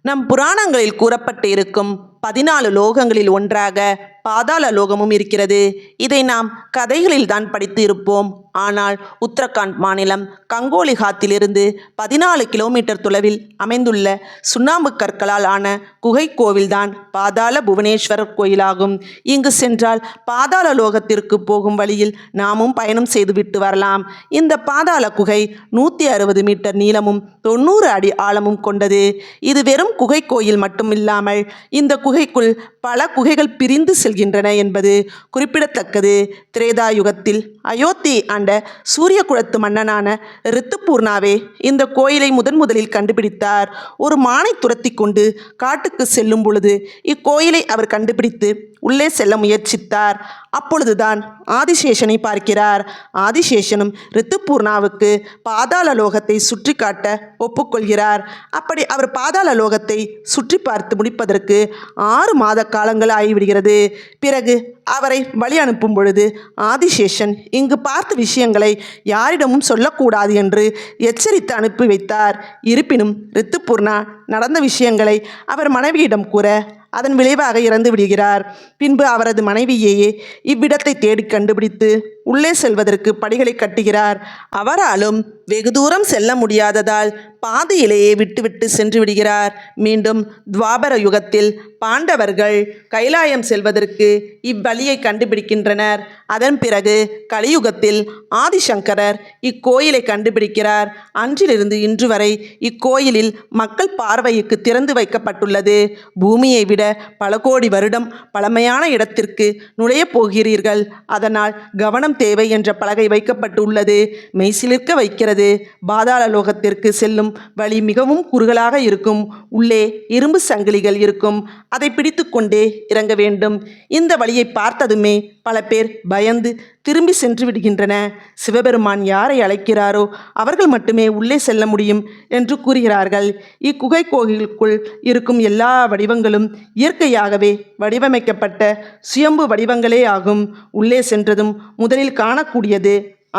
நம் புராணங்களில் கூறப்பட்டு இருக்கும் 14 லோகங்களில் ஒன்றாக பாதாள லோகமும் இருக்கிறது. இதை நாம் கதைகளில் தான் படித்து இருப்போம். ஆனால் உத்தரகாண்ட் மாநிலம் கங்கோலிஹாத்திலிருந்து 14 கிலோமீட்டர் தொலைவில் அமைந்துள்ள சுண்ணாம்பு கற்களால் ஆன குகை கோவில்தான் பாதாள புவனேஸ்வரர் கோயிலாகும். இங்கு சென்றால் பாதாள லோகத்திற்கு போகும் வழியில் நாமும் பயணம் செய்துவிட்டு வரலாம். இந்த பாதாள குகை 160 மீட்டர் நீளமும் 90 அடி ஆழமும் கொண்டது. இது வெறும் குகை கோயில் மட்டுமில்லாமல் இந்த குகைக்குள் பல குகைகள் பிரிந்து செல்கின்றன என்பது குறிப்பிடத்தக்கது. திரேதா யுகத்தில் அயோத்தி ஆண்ட சூரிய குலத்து மன்னனான ரித்துபூர்ணாவே இந்த கோயிலை முதலில் கண்டுபிடித்தார். ஒரு மானை துரத்தி கொண்டு காட்டுக்கு செல்லும் பொழுது இக்கோயிலை அவர் கண்டுபிடித்து உள்ளே செல்ல முயற்சித்தார். அப்பொழுதுதான் ஆதிசேஷனை பார்க்கிறார். ஆதிசேஷனும் ரித்துபூர்ணாவுக்கு பாதாள லோகத்தை சுற்றி காட்ட ஒப்புக்கொள்கிறார். அப்படி அவர் பாதாள லோகத்தை சுற்றி பார்த்து முடிப்பதற்கு 6 மாத காலங்கள் ஆகிவிடுகிறது. பிறகு அவரை வழி அனுப்பும் பொழுது ஆதிசேஷன் இங்கு பார்த்த விஷயங்களை யாரிடமும் சொல்லக்கூடாது என்று எச்சரித்து அனுப்பி வைத்தார். இருப்பினும் ரித்துபூர்ணா நடந்த விஷயங்களை அவர் மனைவியிடம் கூற அதன் விளைவாக இறந்து விடுகிறார். பின்பு அவரது மனைவியையே இவ்விடத்தை தேடி கண்டுபிடித்து உள்ளே செல்வதற்கு படிகளை கட்டுகிறார். அவராலும் வெகு தூரம் செல்ல முடியாததால் பாதையிலேயே விட்டுவிட்டு சென்று விடுகிறார். மீண்டும் துவாபர யுகத்தில் பாண்டவர்கள் கைலாயம் செல்வதற்கு இவ்வழியை கண்டுபிடிக்கின்றனர். அதன் பிறகு கலியுகத்தில் ஆதிசங்கரர் இக்கோயிலை கண்டுபிடிக்கிறார். அன்றிலிருந்து இன்று வரை இக்கோயிலில் மக்கள் பார்வைக்கு திறந்து வைக்கப்பட்டுள்ளது. பூமியை விட பல கோடி வருடம் பழமையான இடத்திற்கு நுழையப் போகிறீர்கள், அதனால் கவனம் தேவை என்ற பலகை வைக்கப்பட்டுள்ளது. மெய்சிலிர்க்க வைக்கிறது. பாதாள லோகத்திற்கு செல்லும் வழி மிகவும் குறுகலாக இருக்கும். உள்ளே இரும்பு சங்கிலிகள் இருக்கும். அதை பிடித்து கொண்டே இறங்க வேண்டும். இந்த வழியை பார்த்ததுமே பல பேர் பயந்து திரும்பி சென்று விடுகின்றன. சிவபெருமான் யாரை அழைக்கிறாரோ அவர்கள் மட்டுமே உள்ளே செல்ல முடியும் என்று கூறுகிறார்கள். இக்குகை கோயிலுக்குள் இருக்கும் எல்லா வடிவங்களும் இயற்கையாகவே வடிவமைக்கப்பட்ட சுயம்பு வடிவங்களே ஆகும். உள்ளே சென்றதும் முதலில் காணக்கூடியது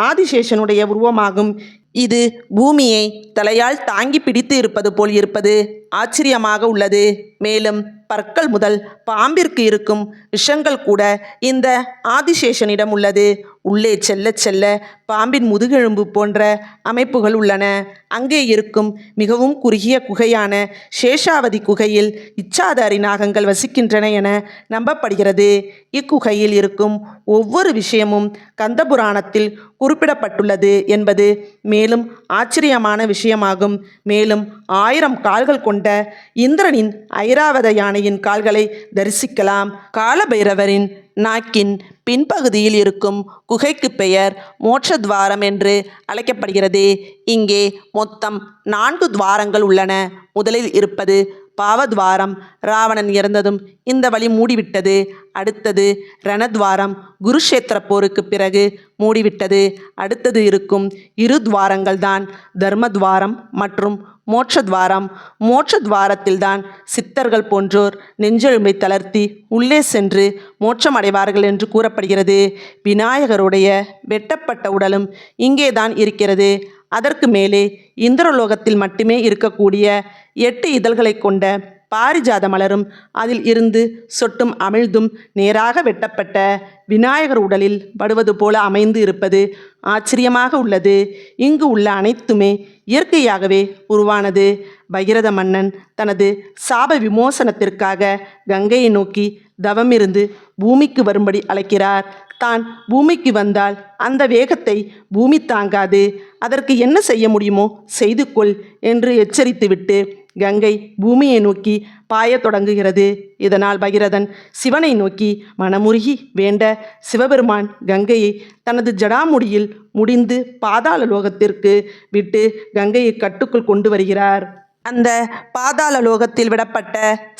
ஆதிசேஷனுடைய உருவமாகும். இது பூமியை தலையால் தாங்கி பிடித்து இருப்பது போல் இருப்பது ஆச்சரியமாக உள்ளது. மேலும் பற்கள் முதல் பாம்பிற்கு இருக்கும் விஷங்கள் கூட இந்த ஆதிசேஷனிடம் உள்ளது. உள்ளே செல்ல செல்ல பாம்பின் முதுகெலும்பு போன்ற அமைப்புகள் உள்ளன. அங்கே இருக்கும் மிகவும் குறுகிய குகையான சேஷாவதி குகையில் இச்சாதாரி நாகங்கள் வசிக்கின்றன என நம்பப்படுகிறது. இக்குகையில் இருக்கும் ஒவ்வொரு விஷயமும் கந்தபுராணத்தில் குறிப்பிடப்பட்டுள்ளது என்பது மேலும் ஆச்சரியமான விஷயமாகும். மேலும் 1000 கால்கள் கொண்ட இந்திரனின் ஐராவத யானையின் கால்களை தரிசிக்கலாம். காலபைரவரின் நாக்கின் பின்பகுதியில் இருக்கும் குகைக்கு பெயர் மோட்சத்வாரம் என்று அழைக்கப்படுகிறது. இங்கே மொத்தம் 4 துவாரங்கள் உள்ளன. முதலில் இருப்பது பாவத்வாரம். ராவணன் இறந்ததும் இந்த வழி மூடிவிட்டது. அடுத்தது ரணத்வாரம். குருஷேத்திர போருக்கு பிறகு மூடிவிட்டது. அடுத்தது இருக்கும் 2 துவாரங்கள் தான் தர்மத்வாரம் மற்றும் மோட்சத்வாரம். மோட்சத்வாரத்தில்தான் சித்தர்கள் போன்றோர் நெஞ்செலும்பை தளர்த்தி உள்ளே சென்று மோட்சம் அடைவார்கள் என்று கூறப்படுகிறது. விநாயகருடைய வெட்டப்பட்ட உடலும் இங்கேதான் இருக்கிறது. அதற்கு மேலே இந்திரலோகத்தில் மட்டுமே இருக்கக்கூடிய 8 இதழ்களை கொண்ட பாரிஜாத மலரும் அதில் இருந்து சொட்டும் அமிழ்தும் நேராக வெட்டப்பட்ட விநாயகர் உடலில் படுவது போல அமைந்து இருப்பது ஆச்சரியமாக உள்ளது. இங்கு உள்ள அனைத்துமே இயற்கையாகவே உருவானது. பகிரத மன்னன் தனது சாப விமோசனத்திற்காக கங்கையை நோக்கி தவமிருந்து பூமிக்கு வரும்படி அழைக்கிறார். தான் பூமிக்கு வந்தால் அந்த வேகத்தை பூமி தாங்காது, அதற்கு என்ன செய்ய முடியுமோ செய்து கொள் என்று எச்சரித்துவிட்டு கங்கை பூமியை நோக்கி பாயத் தொடங்குகிறது. இதனால் பகிரதன் சிவனை நோக்கி மனமுருகி வேண்ட சிவபெருமான் கங்கையை தனது ஜடாமுடியில் முடிந்து பாதாள லோகத்திற்கு விட்டு கங்கையை கட்டுக்குள் கொண்டு வருகிறார். அந்த பாதாள லோகத்தில் விடப்பட்ட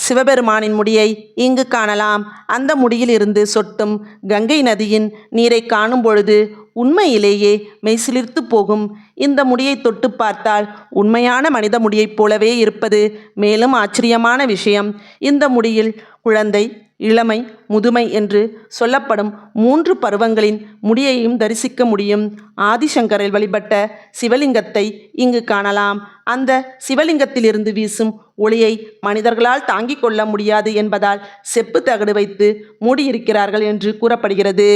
சிவபெருமானின் முடியை இங்கு காணலாம். அந்த முடியில் இருந்து சொட்டும் கங்கை நதியின் நீரை காணும் பொழுது உண்மையிலேயே மெய்சிலிர்த்து போகும். இந்த முடியை தொட்டு பார்த்தால் உண்மையான மனித முடியைப் போலவே இருப்பது மேலும் ஆச்சரியமான விஷயம். இந்த முடியில் குழந்தை, இளமை, முதுமை என்று சொல்லப்படும் 3 பருவங்களின் முடியையும் தரிசிக்க முடியும். ஆதிசங்கரில் வழிபட்ட சிவலிங்கத்தை இங்கு காணலாம். அந்த சிவலிங்கத்திலிருந்து வீசும் ஒளியை மனிதர்களால் தாங்கிக் கொள்ள முடியாது என்பதால் செப்பு தகடு வைத்து மூடியிருக்கிறார்கள் என்று கூறப்படுகிறது.